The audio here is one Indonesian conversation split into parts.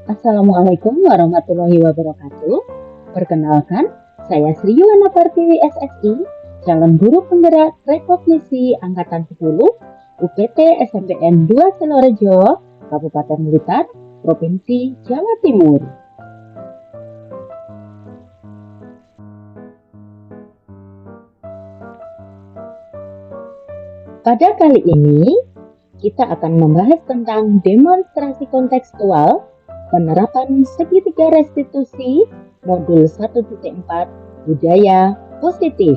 Assalamualaikum warahmatullahi wabarakatuh. Perkenalkan, saya Sri Yuwana Pertiwi SSI, calon guru penggerak Rekognisi Angkatan 10, UPT SMPN 2 Sidoarjo, Kabupaten Blitar, Provinsi Jawa Timur. Pada kali ini, kita akan membahas tentang demonstrasi kontekstual penerapan segitiga restitusi modul 1.4 budaya positif.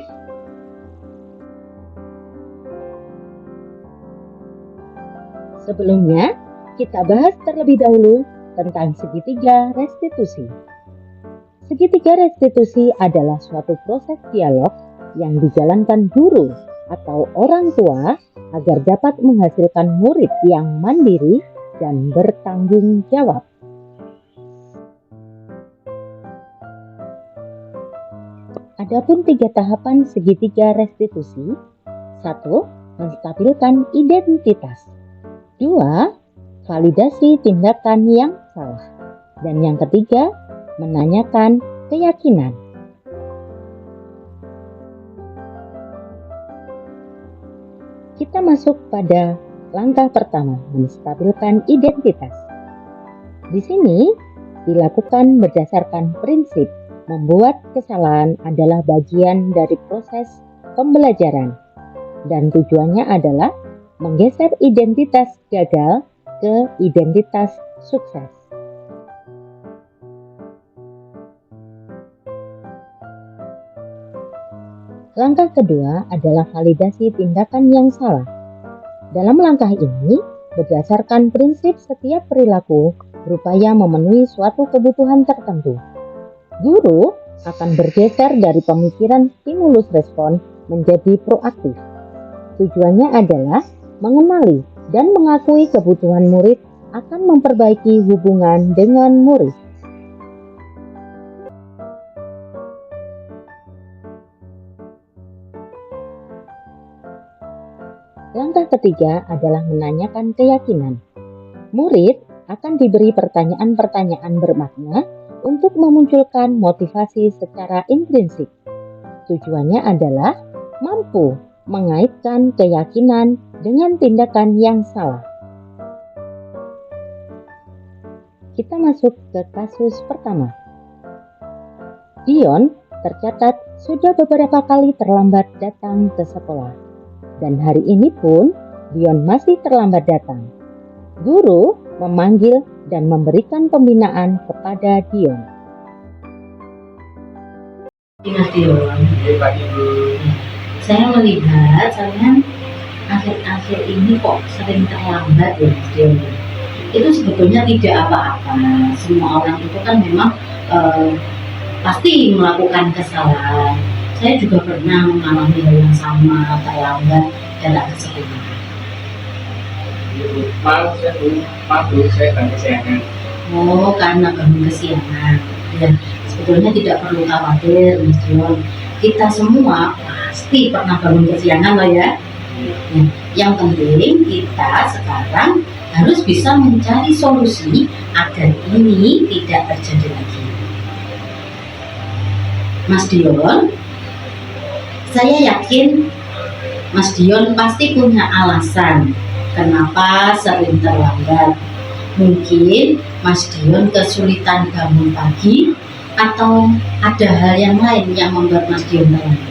Sebelumnya, kita bahas terlebih dahulu tentang segitiga restitusi. Segitiga restitusi adalah suatu proses dialog yang dijalankan guru atau orang tua agar dapat menghasilkan murid yang mandiri dan bertanggung jawab. Adapun 3 tahapan segitiga restitusi. 1. Menstabilkan identitas. 2. Validasi tindakan yang salah. Dan yang ketiga, menanyakan keyakinan. Kita masuk pada langkah pertama, menstabilkan identitas. Di sini dilakukan berdasarkan prinsip membuat kesalahan adalah bagian dari proses pembelajaran dan tujuannya adalah menggeser identitas gagal ke identitas sukses. Langkah kedua adalah validasi tindakan yang salah. Dalam langkah ini, berdasarkan prinsip setiap perilaku berupaya memenuhi suatu kebutuhan tertentu. Guru akan bergeser dari pemikiran stimulus respon menjadi proaktif. Tujuannya adalah mengenali dan mengakui kebutuhan murid akan memperbaiki hubungan dengan murid. Langkah ketiga adalah menanyakan keyakinan. Murid akan diberi pertanyaan-pertanyaan bermakna untuk memunculkan motivasi secara intrinsik. Tujuannya adalah mampu mengaitkan keyakinan dengan tindakan yang salah. Kita masuk ke kasus pertama. Dion tercatat sudah beberapa kali terlambat datang ke sekolah. Dan hari ini pun Dion masih terlambat datang. Guru memanggil dan memberikan pembinaan kepada Dion. Mas Dion, saya melihat akhir-akhir ini kok sering terlambat ya Mas Dion. Itu sebetulnya tidak apa-apa. Semua orang itu kan memang pasti melakukan kesalahan. Saya juga pernah mengalami hal yang sama, terlambat datang ke sekolah. Maaf Bu, saya bangun kesiangan. Oh, karena bangun kesiangan. Ya, sebetulnya tidak perlu khawatir, Mas Dion. Kita semua pasti pernah bangun kesiangan loh ya. Nah, yang penting kita sekarang harus bisa mencari solusi agar ini tidak terjadi lagi. Mas Dion, saya yakin Mas Dion pasti punya alasan kenapa sering terlambat. Mungkin Mas Dion kesulitan bangun pagi atau ada hal yang lain yang membuat Mas Dion terlambat.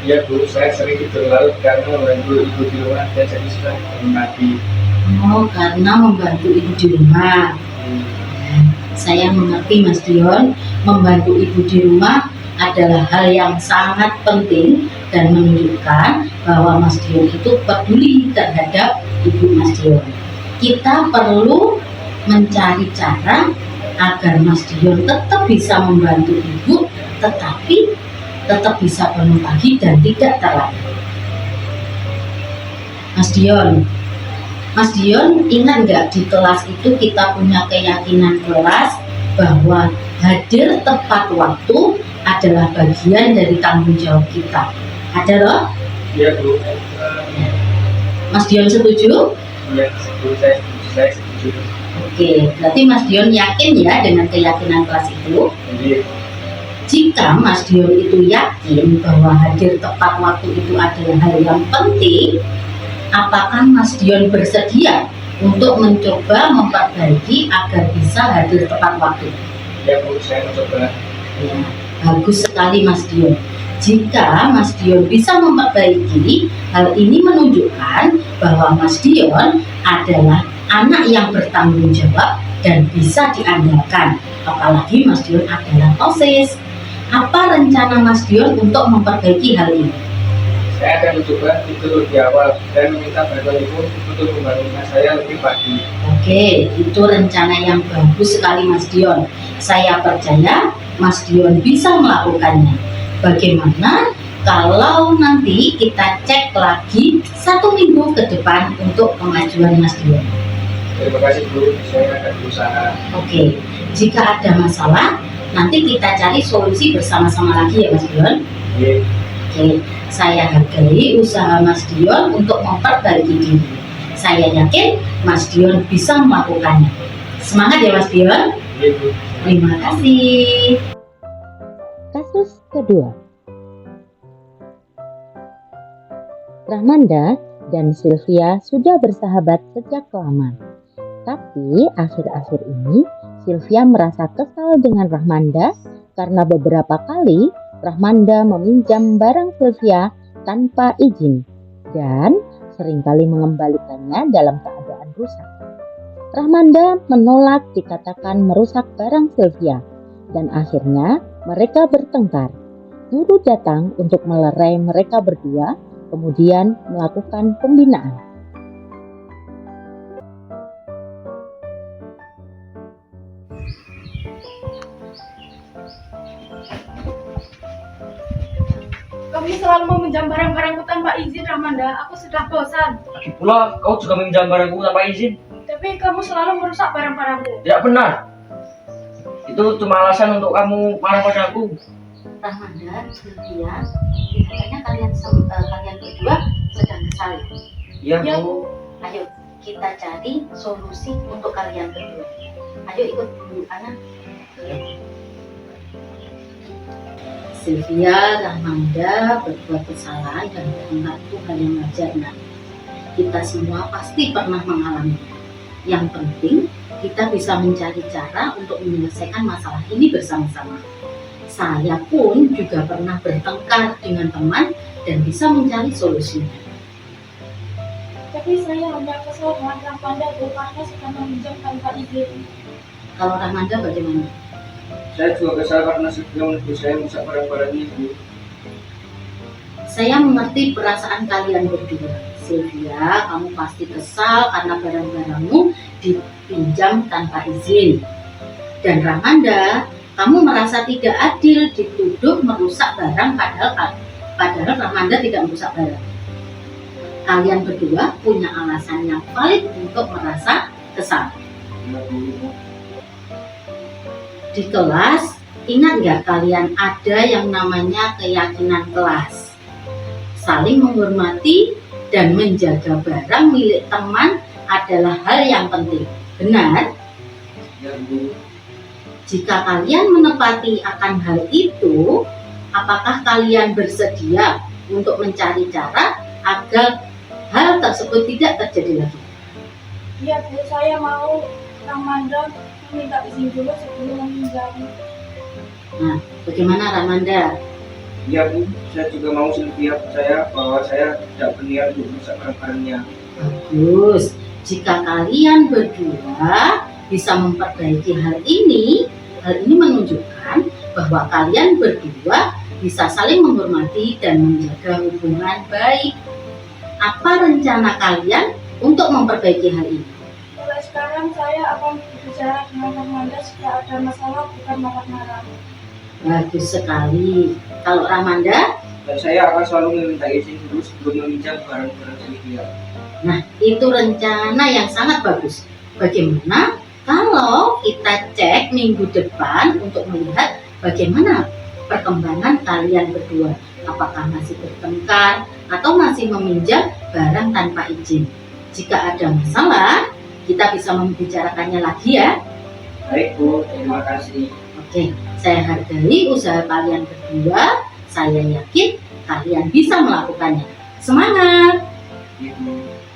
Iya Bu, saya sering tidur larut karena membantu ibu di rumah dan jadi sudah bangun pagi. Oh, karena membantu ibu di rumah. Saya mengerti Mas Dion, membantu ibu di rumah adalah hal yang sangat penting dan menunjukkan bahwa Mas Dion itu peduli terhadap ibu Mas Dion. Kita perlu mencari cara agar Mas Dion tetap bisa membantu ibu, tetapi tetap bisa bangun pagi dan tidak terlambat. Mas Dion ingat nggak di kelas itu kita punya keyakinan kelas bahwa hadir tepat waktu adalah bagian dari tanggung jawab kita. Ada loh? Iya Bu. Mas Dion setuju? Iya, saya setuju. Oke, berarti Mas Dion yakin ya dengan keyakinan kelas itu? Jadi Jika Mas Dion itu yakin bahwa hadir tepat waktu itu adalah hal yang penting, apakah Mas Dion bersedia untuk mencoba memperbaiki agar bisa hadir tepat waktu? ya Bu, saya mencoba. Ya, bagus sekali Mas Dion. Jika Mas Dion bisa memperbaiki, hal ini menunjukkan bahwa Mas Dion adalah anak yang bertanggung jawab dan bisa diandalkan. Apalagi Mas Dion adalah OSIS. Apa rencana Mas Dion untuk memperbaiki hal ini? Saya akan mencoba itu lebih awal dan meminta bantuan Ibu untuk membangunkan saya lebih pagi. Oke, itu rencana yang bagus sekali Mas Dion. Saya percaya Mas Dion bisa melakukannya. Bagaimana kalau nanti kita cek lagi 1 minggu ke depan untuk kemajuan Mas Dion? Terima kasih Bu, saya akan berusaha. Oke, jika ada masalah, nanti kita cari solusi bersama-sama lagi ya Mas Dion. Jadi, Oke, saya hargai usaha Mas Dion untuk memperbaiki diri. Saya yakin Mas Dion bisa melakukannya. Semangat ya Mas Dion. jadi Bu. Terima kasih. Kasus kedua. Rahmanda dan Sylvia sudah bersahabat sejak lama. Tapi akhir-akhir ini Sylvia merasa kesal dengan Rahmanda karena beberapa kali Rahmanda meminjam barang Sylvia tanpa izin dan seringkali mengembalikannya dalam keadaan rusak. Rahmanda menolak dikatakan merusak barang Sylvia dan akhirnya mereka bertengkar. Guru datang untuk melerai mereka berdua, kemudian melakukan pembinaan. Kamu selalu meminjam barang-barangku tanpa izin, Rahmanda. Aku sudah bosan. Lagi pula kau juga meminjam barangku tanpa izin. Tapi kamu selalu merusak barang-barangku. Tidak benar. Itu cuma alasan untuk kamu marah padaku. Rahmanda, Sylvia, kelihatannya kalian berdua sedang kesal ya? Iya Ya, Bu. Ayo kita cari solusi untuk kalian berdua. Ayo ikut Bu Ana. Sylvia, Rahmanda berbuat kesalahan dan bertengkar itu hal yang wajar, nak. Kita semua pasti pernah mengalaminya. Yang penting kita bisa mencari cara untuk menyelesaikan masalah ini bersama-sama. Saya pun juga pernah bertengkar dengan teman dan bisa mencari solusinya. Tapi saya hanya kesal dengan Rahmanda karena sudah meminjam tanpa izin. Kalau Rahmanda bagaimana? Saya juga kesal karena sebelum menuduh saya merusak barang-barangnya Bu. Saya mengerti perasaan kalian berdua. Sylvia, kamu pasti kesal karena barang-barangmu dipinjam tanpa izin. Dan Rahmanda, kamu merasa tidak adil dituduh merusak barang padahal Rahmanda tidak merusak barang. Kalian berdua punya alasan yang valid untuk merasa kesal. Ya Bu. Di kelas, ingat nggak kalian ada yang namanya keyakinan kelas? Saling menghormati dan menjaga barang milik teman adalah hal yang penting. Benar? Ya Bu. Jika kalian menepati akan hal itu, apakah kalian bersedia untuk mencari cara agar hal tersebut tidak terjadi lagi? Iya, Bu, saya mau Rahmanda minta izin dulu sebelum meminjam. Nah, bagaimana Rahmanda? Ya Bu, saya juga mau Sylvia percaya bahwa saya tidak berniat untuk merusak barang-barangnya. Bagus. Jika kalian berdua bisa memperbaiki hal ini menunjukkan bahwa kalian berdua bisa saling menghormati dan menjaga hubungan baik. Apa rencana kalian untuk memperbaiki hal ini? Mulai sekarang saya akan berbicara dengan Rahmanda jika ada masalah, bukan marah-marah. Bagus sekali. Kalau Rahmanda, Dan saya akan selalu meminta izin dulu sebelum meminjam barang-barang Sylvia. nah itu rencana yang sangat bagus. Bagaimana kalau kita cek minggu depan untuk melihat bagaimana perkembangan kalian berdua? Apakah masih bertengkar atau masih meminjam barang tanpa izin? Jika ada masalah, kita bisa membicarakannya lagi ya. Baik Bu, terima kasih. Oke, saya hargai usaha kalian berdua. Saya yakin kalian bisa melakukannya. Semangat! Ibu.